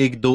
1-2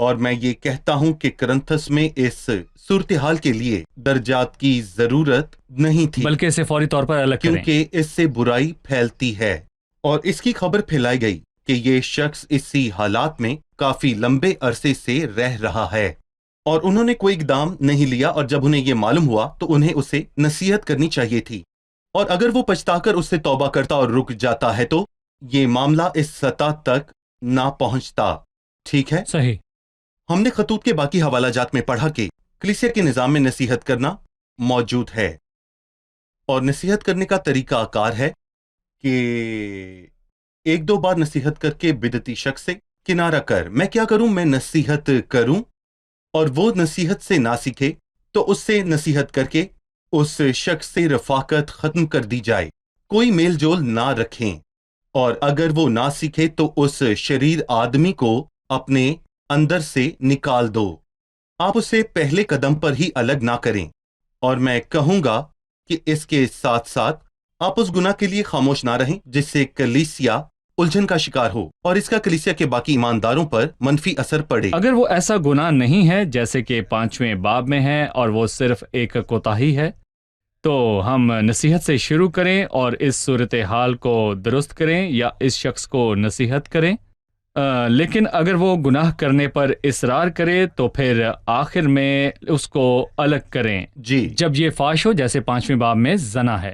اور میں یہ کہتا ہوں کہ کرنتھس میں اس صورتحال کے لیے درجات کی ضرورت نہیں تھی، بلکہ اسے فوری طور پر الگ کریں۔ کیونکہ اس سے برائی پھیلتی ہے، اور اس کی خبر پھیلائی گئی کہ یہ شخص اسی حالات میں کافی لمبے عرصے سے رہ رہا ہے، اور انہوں نے کوئی اقدام نہیں لیا، اور جب انہیں یہ معلوم ہوا تو انہیں اسے نصیحت کرنی چاہیے تھی، اور اگر وہ پچھتا کر اس سے توبہ کرتا اور رک جاتا ہے تو یہ معاملہ اس سطح تک نہ پہنچتا۔ ٹھیک ہے، صحیح۔ ہم نے خطوط کے باقی حوالہ جات میں پڑھا کہ کلیسیا کے نظام میں نصیحت کرنا موجود ہے، اور نصیحت کرنے کا طریقہ کار ہے کہ ایک دو بار نصیحت کر کے بدعتی شخص سے کنارہ کر، میں کیا کروں، میں نصیحت کروں، اور وہ نصیحت سے نہ سیکھے تو اس سے نصیحت کر کے اس شخص سے رفاقت ختم کر دی جائے، کوئی میل جول نہ رکھیں، اور اگر وہ نہ سیکھے تو اس شریر آدمی کو اپنے اندر سے نکال دو، آپ اسے پہلے قدم پر ہی الگ نہ کریں، اور میں کہوں گا کہ اس کے ساتھ ساتھ آپ اس گناہ کے لیے خاموش نہ رہیں جس سے کلیسیا الجھن کا شکار ہو اور اس کا کلیسیا کے باقی ایمانداروں پر منفی اثر پڑے۔ اگر وہ ایسا گناہ نہیں ہے جیسے کہ 5ویں باب میں ہے اور وہ صرف ایک کوتاہی ہے، تو ہم نصیحت سے شروع کریں اور اس صورتحال کو درست کریں یا اس شخص کو نصیحت کریں۔ لیکن اگر وہ گناہ کرنے پر اصرار کرے تو پھر آخر میں اس کو الگ کریں۔ جی، جب یہ فاش ہو جیسے 5ویں باب میں زنا ہے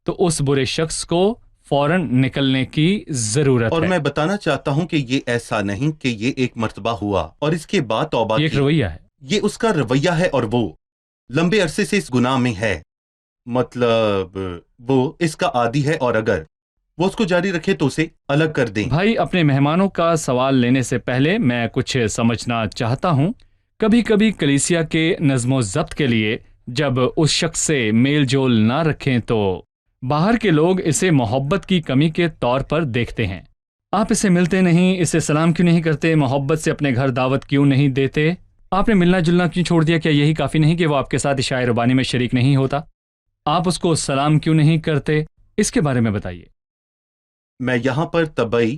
تو اس برے شخص کو فوراً نکلنے کی ضرورت اور ہے۔ میں بتانا چاہتا ہوں کہ یہ ایسا نہیں کہ یہ ایک مرتبہ ہوا اور اس کے بعد توبہ یہ ایک کی، رویہ ہے۔ یہ اس کا رویہ ہے، اور وہ لمبے عرصے سے اس گناہ میں ہے، مطلب وہ اس کا عادی ہے، اور اگر وہ اس کو جاری رکھے تو اسے الگ کر دیں۔ بھائی، اپنے مہمانوں کا سوال لینے سے پہلے میں کچھ سمجھنا چاہتا ہوں۔ کبھی کبھی کلیسیا کے نظم و ضبط کے لیے جب اس شخص سے میل جول نہ رکھیں تو باہر کے لوگ اسے محبت کی کمی کے طور پر دیکھتے ہیں۔ آپ اسے ملتے نہیں، اسے سلام کیوں نہیں کرتے، محبت سے اپنے گھر دعوت کیوں نہیں دیتے، آپ نے ملنا جلنا کیوں چھوڑ دیا، کیا یہی کافی نہیں کہ وہ آپ کے ساتھ عشاء ربانی میں شریک نہیں ہوتا، آپ اس کو سلام کیوں نہیں کرتے، اس کے بارے میں بتائیے۔ میں یہاں پر طبعی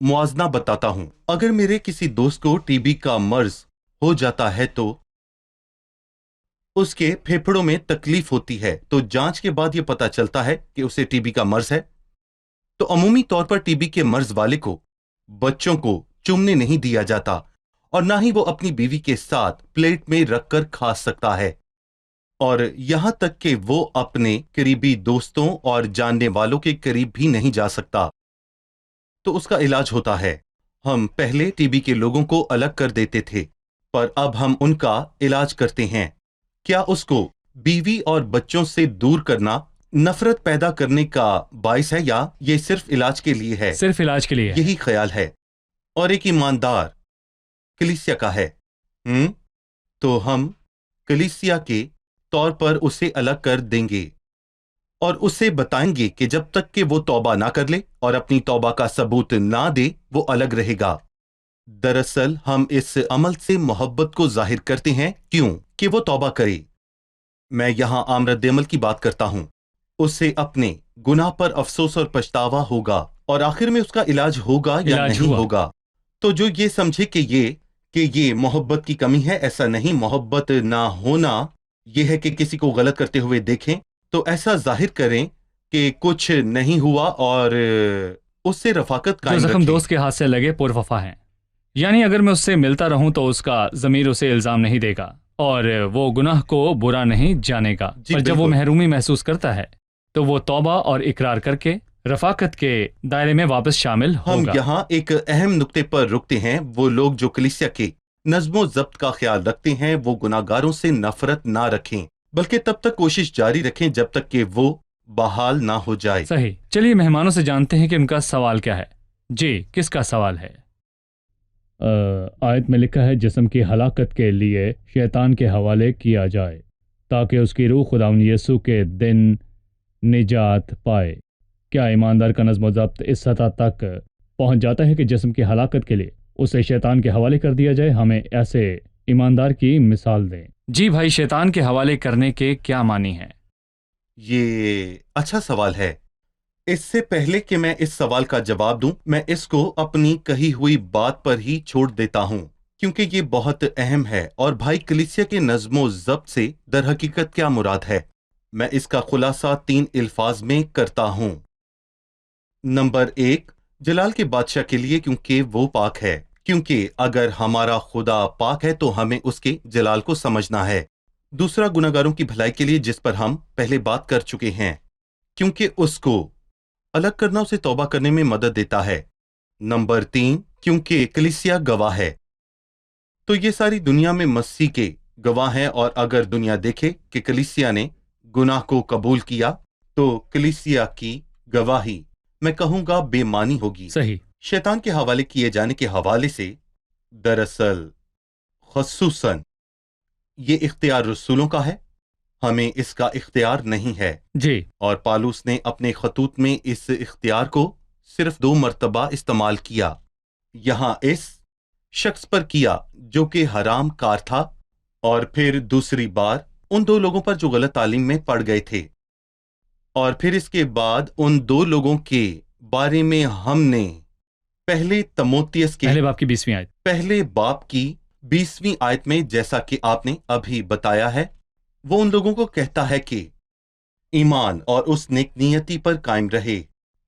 موازنہ بتاتا ہوں۔ اگر میرے کسی دوست کو ٹی بی کا مرض ہو جاتا ہے تو اس کے پھیپھڑوں میں تکلیف ہوتی ہے، تو جانچ کے بعد یہ پتا چلتا ہے کہ اسے ٹی بی کا مرض ہے، تو عمومی طور پر ٹی بی کے مرض والے کو بچوں کو چومنے نہیں دیا جاتا، اور نہ ہی وہ اپنی بیوی کے ساتھ پلیٹ میں رکھ کر کھا سکتا ہے، اور یہاں تک کہ وہ اپنے قریبی دوستوں اور جاننے والوں کے قریب بھی نہیں جا سکتا، تو اس کا علاج ہوتا ہے۔ ہم پہلے ٹی بی کے لوگوں کو الگ کر دیتے تھے، پر اب ہم ان کا علاج کرتے ہیں۔ کیا اس کو بیوی اور بچوں سے دور کرنا نفرت پیدا کرنے کا باعث ہے، یا یہ صرف علاج کے لیے ہے؟ صرف علاج کے لیے ہے۔ یہی خیال ہے، اور ایک ایماندار کلیسیا کا ہے، تو ہم کلیسیا کے طور پر اسے الگ کر دیں گے، اور اسے بتائیں گے کہ جب تک کہ وہ توبہ نہ کر لے اور اپنی توبہ کا ثبوت نہ دے وہ الگ رہے گا۔ دراصل ہم اس عمل سے محبت کو ظاہر کرتے ہیں، کیوں کہ وہ توبہ کرے۔ میں یہاں عام رد عمل کی بات کرتا ہوں، اسے اپنے گناہ پر افسوس اور پچھتاوا ہوگا، اور آخر میں اس کا علاج ہوگا یا علاج نہیں ہوا۔ ہوگا۔ تو جو یہ سمجھے کہ یہ محبت کی کمی ہے، ایسا نہیں۔ محبت نہ ہونا یہ ہے کہ کسی کو غلط کرتے ہوئے دیکھیں تو ایسا ظاہر کریں کہ کچھ نہیں ہوا اور اس سے رفاقت جو قائم زخم رکھیں۔ دوست کے ہاتھ سے لگے پروفا ہیں، یعنی اگر میں اس سے ملتا رہوں تو اس کا ضمیر اسے الزام نہیں دے گا اور وہ گناہ کو برا نہیں جانے گا، جی، اور جب وہ بالکل۔ محرومی محسوس کرتا ہے تو وہ توبہ اور اقرار کر کے رفاقت کے دائرے میں واپس شامل ہم ہوگا۔ یہاں ایک اہم نقطے پر رکتے ہیں۔ وہ لوگ جو کلیسیا کے نظم و ضبط کا خیال رکھتے ہیں وہ گناہ گاروں سے نفرت نہ رکھیں، بلکہ تب تک کوشش جاری رکھیں جب تک کہ وہ بحال نہ ہو جائے۔ صحیح۔ چلیے مہمانوں سے جانتے ہیں کہ ان کا سوال کیا ہے۔ جی، کس کا سوال ہے؟ آیت میں لکھا ہے جسم کی ہلاکت کے لیے شیطان کے حوالے کیا جائے تاکہ اس کی روح خداوند یسوع کے دن نجات پائے۔ کیا ایماندار کا نظم و ضبط اس سطح تک پہنچ جاتا ہے کہ جسم کی ہلاکت کے لیے اسے شیطان کے حوالے کر دیا جائے؟ ہمیں ایسے ایماندار کی مثال دیں۔ جی بھائی، شیطان کے حوالے کرنے کے کیا معنی ہے؟ یہ اچھا سوال ہے۔ اس سے پہلے کہ میں اس سوال کا جواب دوں، میں اس کو اپنی کہی ہوئی بات پر ہی چھوڑ دیتا ہوں کیونکہ یہ بہت اہم ہے۔ اور بھائی، کلیسیا کے نظم و ضبط سے در حقیقت کیا مراد ہے؟ میں اس کا خلاصہ 3 الفاظ میں کرتا ہوں۔ نمبر 1، جلال کے بادشاہ کے لیے، کیونکہ وہ پاک ہے۔ کیونکہ اگر ہمارا خدا پاک ہے تو ہمیں اس کے جلال کو سمجھنا ہے۔ دوسرا، گناہگاروں کی بھلائی کے لیے، جس پر ہم پہلے بات کر چکے ہیں، کیونکہ اس کو الگ کرنا اسے توبہ کرنے میں مدد دیتا ہے۔ نمبر 3، کیونکہ کلیسیا گواہ ہے۔ تو یہ ساری دنیا میں مسیح کے گواہ ہیں، اور اگر دنیا دیکھے کہ کلیسیا نے گناہ کو قبول کیا تو کلیسیا کی گواہی، میں کہوں گا، بے معنی ہوگی۔ صحیح۔ شیطان کے حوالے کیے جانے کے حوالے سے، دراصل خصوصاً یہ اختیار رسولوں کا ہے، ہمیں اس کا اختیار نہیں ہے۔ جی۔ اور پالوس نے اپنے خطوط میں اس اختیار کو صرف 2 مرتبہ استعمال کیا، یہاں اس شخص پر کیا جو کہ حرام کار تھا، اور پھر دوسری بار ان 2 لوگوں پر جو غلط تعلیم میں پڑ گئے تھے، اور پھر اس کے بعد ان 2 لوگوں کے بارے میں ہم نے پہلے تموتیس کے پہلے باب کی 20ویں آیت۔ پہلے باب کی 20ویں آیت میں، جیسا کہ آپ نے ابھی بتایا ہے، وہ ان لوگوں کو کہتا ہے کہ ایمان اور اس نیک نیتی پر قائم رہے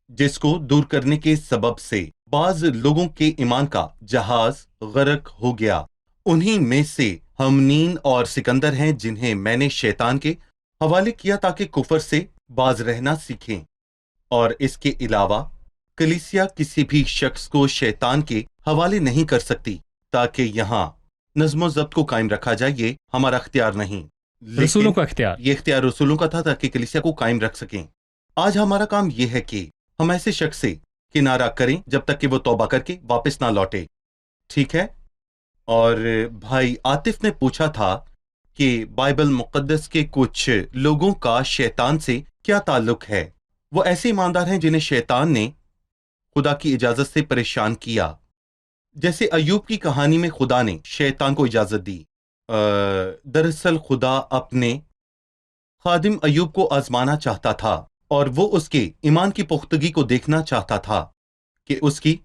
جس کو دور کرنے کے سبب سے بعض لوگوں کے ایمان کا جہاز غرق ہو گیا۔ انہی میں سے ہمنین اور سکندر ہیں جنہیں میں نے شیطان کے حوالے کیا تاکہ کفر سے باز رہنا سیکھیں۔ اور اس کے علاوہ کلیسیا کسی بھی شخص کو شیطان کے حوالے نہیں کر سکتی تاکہ یہاں نظم و ضبط کو قائم رکھا جائے۔ یہ ہمارا اختیار نہیں، لیکن رسولوں کا اختیار۔ یہ اختیار رسولوں کا تھا تاکہ کلیسیا کو قائم رکھ سکیں۔ آج ہمارا کام یہ ہے کہ ہم ایسے شخص سے کنارہ کریں جب تک کہ وہ توبہ کر کے واپس نہ لوٹے، ٹھیک ہے؟ اور بھائی عاطف نے پوچھا تھا کہ بائبل مقدس کے کچھ لوگوں کا شیطان سے کیا تعلق ہے۔ وہ ایسے ایماندار ہیں جنہیں شیطان نے خدا کی اجازت سے پریشان کیا، جیسے ایوب کی کہانی میں خدا نے شیطان کو اجازت دی۔ دراصل خدا اپنے خادم ایوب کو آزمانا چاہتا تھا، اور وہ اس کے ایمان کی پختگی کو دیکھنا چاہتا تھا کہ اس کی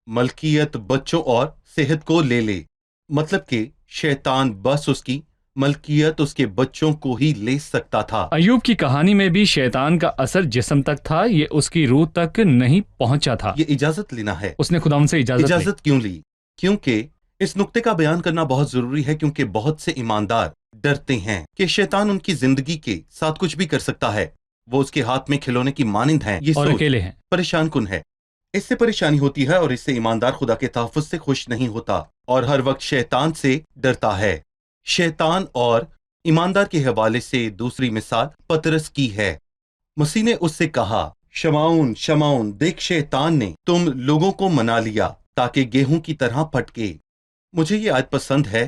ملکیت بچوں اور صحت کو لے لے۔ مطلب کہ شیطان بس اس کی ملکیت اس کے بچوں کو ہی لے سکتا تھا۔ ایوب کی کہانی میں بھی شیطان کا اثر جسم تک تھا، یہ اس کی روح تک نہیں پہنچا تھا۔ یہ اجازت لینا ہے۔ اس نے خدا سے اجازت کیوں لی؟ کیونکہ اس نقطے کا بیان کرنا بہت ضروری ہے، کیونکہ بہت سے ایماندار ڈرتے ہیں کہ شیطان ان کی زندگی کے ساتھ کچھ بھی کر سکتا ہے۔ وہ اس کے ہاتھ میں کھلونے کی مانند ہیں۔ یہ اور سوچ اکیلے ہیں۔ پریشان کن ہے۔ اس سے پریشانی ہوتی ہے، اور اس سے ایماندار خدا کے تحفظ سے خوش نہیں ہوتا، اور ہر وقت شیطان سے ڈرتا ہے۔ شیطان اور ایماندار کے حوالے سے دوسری مثال پترس کی ہے۔ مسیح نے اس سے کہا، شمعون شمعون، دیکھ شیطان نے تم لوگوں کو منا لیا تاکہ گیہوں کی طرح پھٹکے۔ مجھے یہ آیت پسند ہے،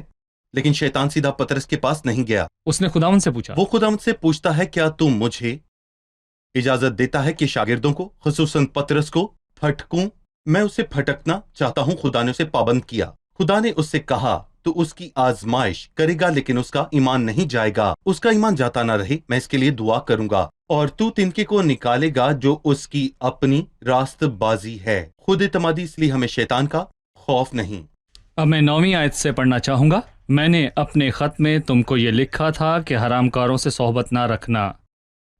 لیکن شیطان سیدھا پترس کے پاس نہیں گیا۔ اس نے خداوند سے پوچھا۔ وہ خداوند سے پوچھتا ہے، کیا تم مجھے اجازت دیتا ہے کہ شاگردوں کو، خصوصاً پترس کو، پھٹکوں؟ میں اسے پھٹکنا چاہتا ہوں۔ خدا نے اسے پابند کیا۔ خدا نے اس سے کہا، تو اس کی آزمائش کرے گا، لیکن اس کا ایمان نہیں جائے گا۔ اس کا ایمان جاتا نہ رہے، میں اس کے لیے دعا کروں گا، اور تو تنکے کو نکالے گا جو اس کی اپنی راست بازی ہے۔ خود اعتمادی، اس لیے ہمیں شیطان کا خوف نہیں۔ اب میں 9ویں آیت سے پڑھنا چاہوں گا۔ میں نے اپنے خط میں تم کو یہ لکھا تھا کہ حرام کاروں سے صحبت نہ رکھنا۔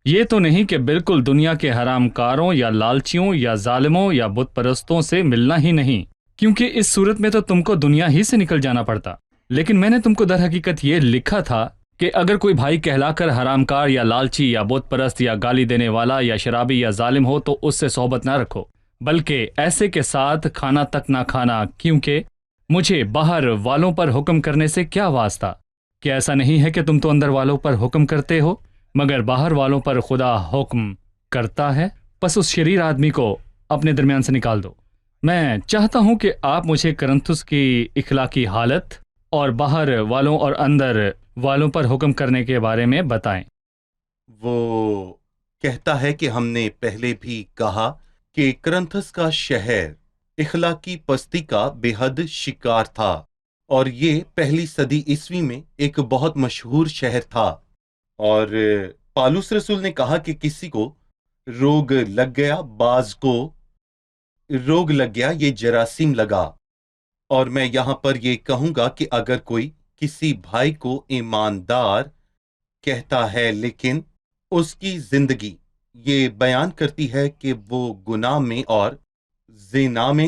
یہ تو نہیں کہ بالکل دنیا کے حرام کاروں یا لالچیوں یا ظالموں یا بت پرستوں سے ملنا ہی نہیں، کیونکہ اس صورت میں تو تم کو دنیا ہی سے نکل جانا پڑتا۔ لیکن میں نے تم کو در حقیقت یہ لکھا تھا کہ اگر کوئی بھائی کہلا کر حرام کار یا لالچی یا بت پرست یا گالی دینے والا یا شرابی یا ظالم ہو تو اس سے صحبت نہ رکھو، بلکہ ایسے کے ساتھ کھانا تک نہ کھانا، کیونکہ مجھے باہر والوں پر حکم کرنے سے کیا واسطہ؟ کہ ایسا نہیں ہے کہ تم تو اندر والوں پر حکم کرتے ہو، مگر باہر والوں پر خدا حکم کرتا ہے۔ پس اس شریر آدمی کو اپنے درمیان سے نکال دو۔ میں چاہتا ہوں کہ آپ مجھے کرنتھس کی اخلاقی حالت اور باہر والوں اور اندر والوں پر حکم کرنے کے بارے میں بتائیں۔ وہ کہتا ہے کہ ہم نے پہلے بھی کہا کہ کرنتھس کا شہر اخلاقی پستی کا بے حد شکار تھا، اور یہ پہلی صدی عیسوی میں ایک بہت مشہور شہر تھا۔ اور پالوس رسول نے کہا کہ کسی کو روگ لگ گیا، بعض کو روگ لگ گیا، یہ جراثیم لگا، اور میں یہاں پر یہ کہوں گا کہ اگر کوئی کسی بھائی کو ایماندار کہتا ہے لیکن اس کی زندگی یہ بیان کرتی ہے کہ وہ گناہ میں اور زنا میں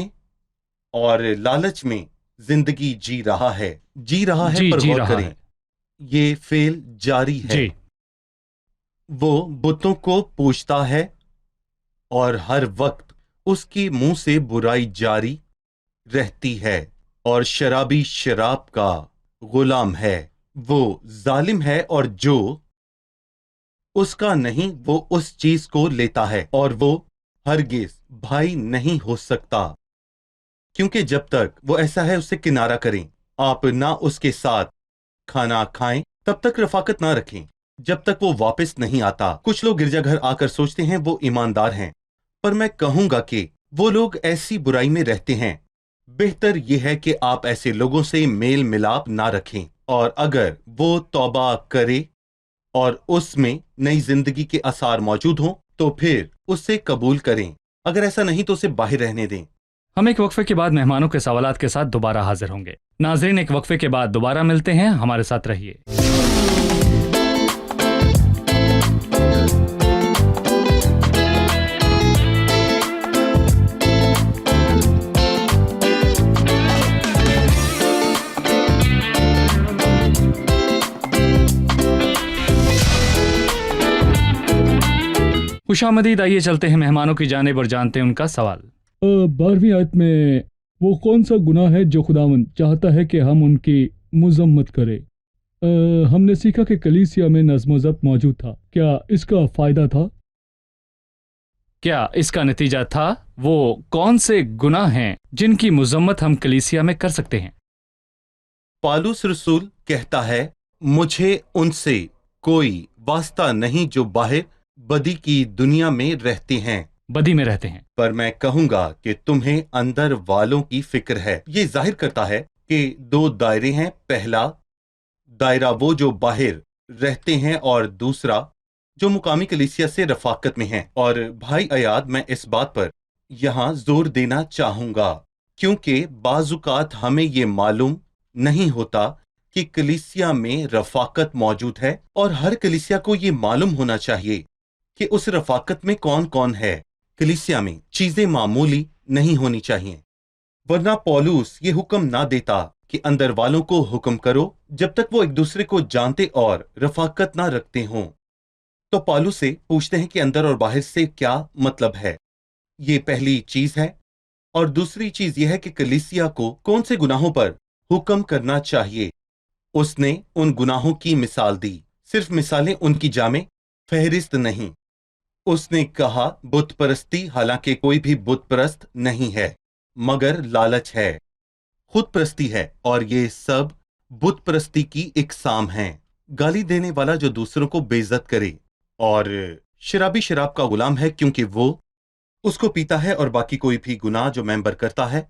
اور لالچ میں زندگی جی رہا ہے جی پر جی غور رہا کریں، ہے یہ فعل جاری ہے۔ جی وہ بتوں کو پوجتا ہے اور ہر وقت اس کی منہ سے برائی جاری رہتی ہے، اور شرابی شراب کا غلام ہے۔ وہ ظالم ہے اور جو اس کا نہیں وہ اس چیز کو لیتا ہے، اور وہ ہرگز بھائی نہیں ہو سکتا، کیونکہ جب تک وہ ایسا ہے اس سے کنارہ کریں، آپ نہ اس کے ساتھ کھانا کھائیں تب تک رفاقت نہ رکھیں جب تک وہ واپس نہیں آتا۔ کچھ لوگ گرجا گھر آ کر سوچتے ہیں وہ ایماندار ہیں، پر میں کہوں گا کہ وہ لوگ ایسی برائی میں رہتے ہیں۔ بہتر یہ ہے کہ آپ ایسے لوگوں سے میل ملاپ نہ رکھیں، اور اگر وہ توبہ کرے اور اس میں نئی زندگی کے آثار موجود ہوں تو پھر اسے قبول کریں، اگر ایسا نہیں تو اسے باہر رہنے دیں۔ ہم ایک وقفے کے بعد مہمانوں کے سوالات کے ساتھ دوبارہ حاضر ہوں گے۔ ناظرین، ایک وقفے کے بعد دوبارہ ملتے ہیں، ہمارے ساتھ رہیے۔ خوش آمدید، آئیے چلتے ہیں مہمانوں کی جانب اور جانتے ہیں ان کا سوال۔ 12ویں آیت میں وہ کون سا گناہ ہے جو خداوند چاہتا ہے کہ ہم ان کی مذمت کریں؟ ہم نے سیکھا کہ کلیسیا میں نظم و ضبط موجود تھا، کیا اس کا فائدہ تھا؟ کیا اس کا نتیجہ تھا؟ وہ کون سے گناہ ہیں جن کی مذمت ہم کلیسیا میں کر سکتے ہیں؟ پالوس رسول کہتا ہے، مجھے ان سے کوئی واسطہ نہیں جو باہر بدی کی دنیا میں رہتے ہیں، بدی میں رہتے ہیں۔ پر میں کہوں گا کہ تمہیں اندر والوں کی فکر ہے۔ یہ ظاہر کرتا ہے کہ دو دائرے ہیں، پہلا دائرہ وہ جو باہر رہتے ہیں اور دوسرا جو مقامی کلیسیا سے رفاقت میں ہیں۔ اور بھائی ایاد، میں اس بات پر یہاں زور دینا چاہوں گا کیونکہ بعض اوقات ہمیں یہ معلوم نہیں ہوتا کہ کلیسیا میں رفاقت موجود ہے، اور ہر کلیسیا کو یہ معلوم ہونا چاہیے کہ اس رفاقت میں کون کون ہے۔ کلیسیا میں چیزیں معمولی نہیں ہونی چاہیے، ورنہ پولس یہ حکم نہ دیتا کہ اندر والوں کو حکم کرو جب تک وہ ایک دوسرے کو جانتے اور رفاقت نہ رکھتے ہوں۔ تو پولس سے پوچھتے ہیں کہ اندر اور باہر سے کیا مطلب ہے۔ یہ پہلی چیز ہے، اور دوسری چیز یہ ہے کہ کلیسیا کو کون سے گناہوں پر حکم کرنا چاہیے۔ اس نے ان گناہوں کی مثال دی، صرف مثالیں ان کی جامع فہرست نہیں۔ اس نے کہا بت پرستی، حالانکہ کوئی بھی بت پرست نہیں ہے، مگر لالچ ہے، خود پرستی ہے، اور یہ سب بت پرستی کی اقسام ہیں۔ گالی دینے والا جو دوسروں کو بے عزت کرے، اور شرابی شراب کا غلام ہے کیونکہ وہ اس کو پیتا ہے، اور باقی کوئی بھی گناہ جو ممبر کرتا ہے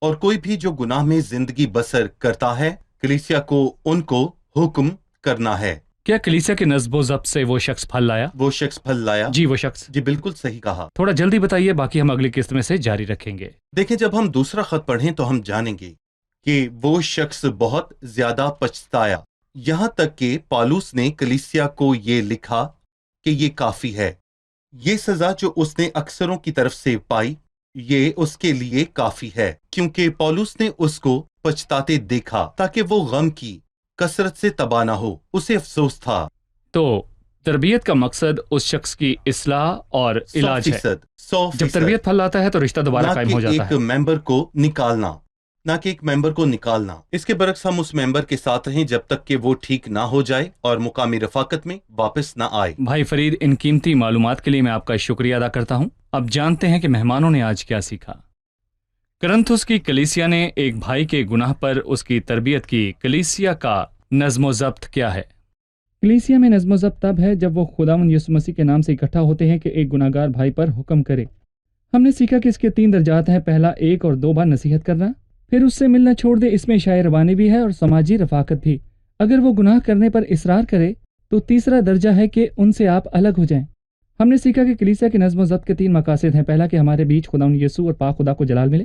اور کوئی بھی جو گناہ میں زندگی بسر کرتا ہے، کلیسیا کو ان کو حکم کرنا ہے۔ کیا کلیسیا کے نظم و ضبط سے وہ شخص پھل لایا؟ وہ شخص پھل لایا؟ جی، وہ شخص۔ جی بالکل صحیح کہا۔ تھوڑا جلدی بتائیے، باقی ہم اگلی قسط میں سے جاری رکھیں گے۔ دیکھیں، جب ہم دوسرا خط پڑھیں تو ہم جانیں گے کہ وہ شخص بہت زیادہ پچھتایا، یہاں تک کہ پالوس نے کلیسیا کو یہ لکھا کہ یہ کافی ہے۔ یہ سزا جو اس نے اکثروں کی طرف سے پائی، یہ اس کے لیے کافی ہے، کیونکہ پالوس نے اس کو پچھتاتے دیکھا تاکہ وہ غم کی کثرت سے تباہ نہ ہو۔ اسے افسوس تھا۔ تو تربیت کا مقصد اس شخص کی اصلاح اور علاج ہے۔ 100%۔ جب تربیت پھل لاتا ہے تو رشتہ دوبارہ قائم ہو جاتا ہے۔ ایک ممبر کو نکالنا، نہ کہ ایک ممبر کو نکالنا۔ اس کے برعکس ہم اس ممبر کے ساتھ رہیں جب تک کہ وہ ٹھیک نہ ہو جائے اور مقامی رفاقت میں واپس نہ آئے۔ بھائی فرید، ان قیمتی معلومات کے لیے میں آپ کا شکریہ ادا کرتا ہوں۔ اب جانتے ہیں کہ مہمانوں نے آج کیا سیکھا۔ کرنتھس کی کلیسیا نے ایک بھائی کے گناہ پر اس کی تربیت کی۔ کلیسیا کا نظم و ضبط کیا ہے؟ کلیسیا میں نظم و ضبط تب ہے جب وہ خداوند یسوع مسیح کے نام سے اکٹھا ہوتے ہیں کہ ایک گناہ گار بھائی پر حکم کرے۔ ہم نے سیکھا کہ اس کے 3 درجات ہیں۔ پہلا، 1 اور 2 بار نصیحت کرنا، پھر اس سے ملنا چھوڑ دے، اس میں شائع ربانی بھی ہے اور سماجی رفاقت بھی۔ اگر وہ گناہ کرنے پر اصرار کرے تو تیسرا درجہ ہے کہ ان سے آپ الگ ہو جائیں۔ ہم نے سیکھا کہ کلیسیا کے نظم و ضبط کے 3 مقاصد ہیں۔ پہلا، کہ ہمارے بیچ خداوند یسوع اور پاک خدا کو جلال ملے۔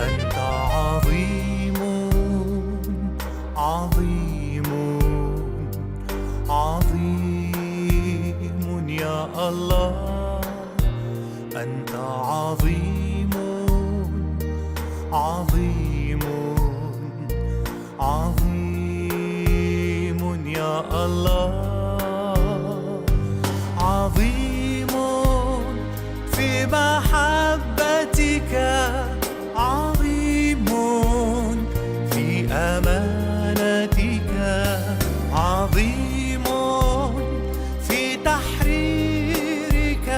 أنت عظيم عظيم عظيم يا الله، أنت عظيم عظيم عظيم يا الله، عظيم في محبتك، عظيم في أمانتك، عظيم في تحريرك،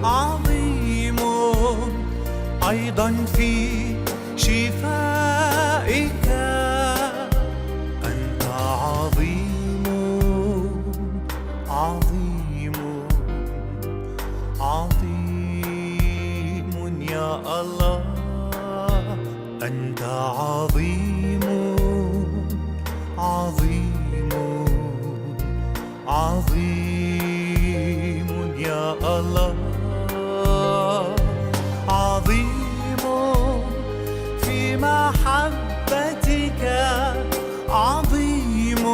عظيم أيضا في شفائك. أنت عظيم عظيم عظيم يا الله، أنت عظيم عظيم عظيم يا الله، عظيم في محبتك، عظيم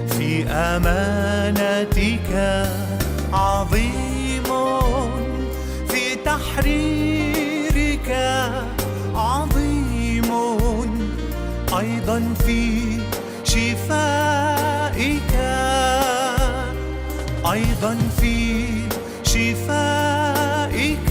في أمانتك، عظيم في تحريرك، عظيم أيضا في شفائك، أيضا في شفائك.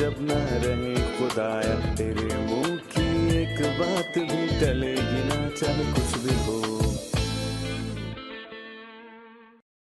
جب نہ رہے خدایا تیرے منہ کی ایک بات بھی ٹلے گی نہ چاہے کچھ بھی ہو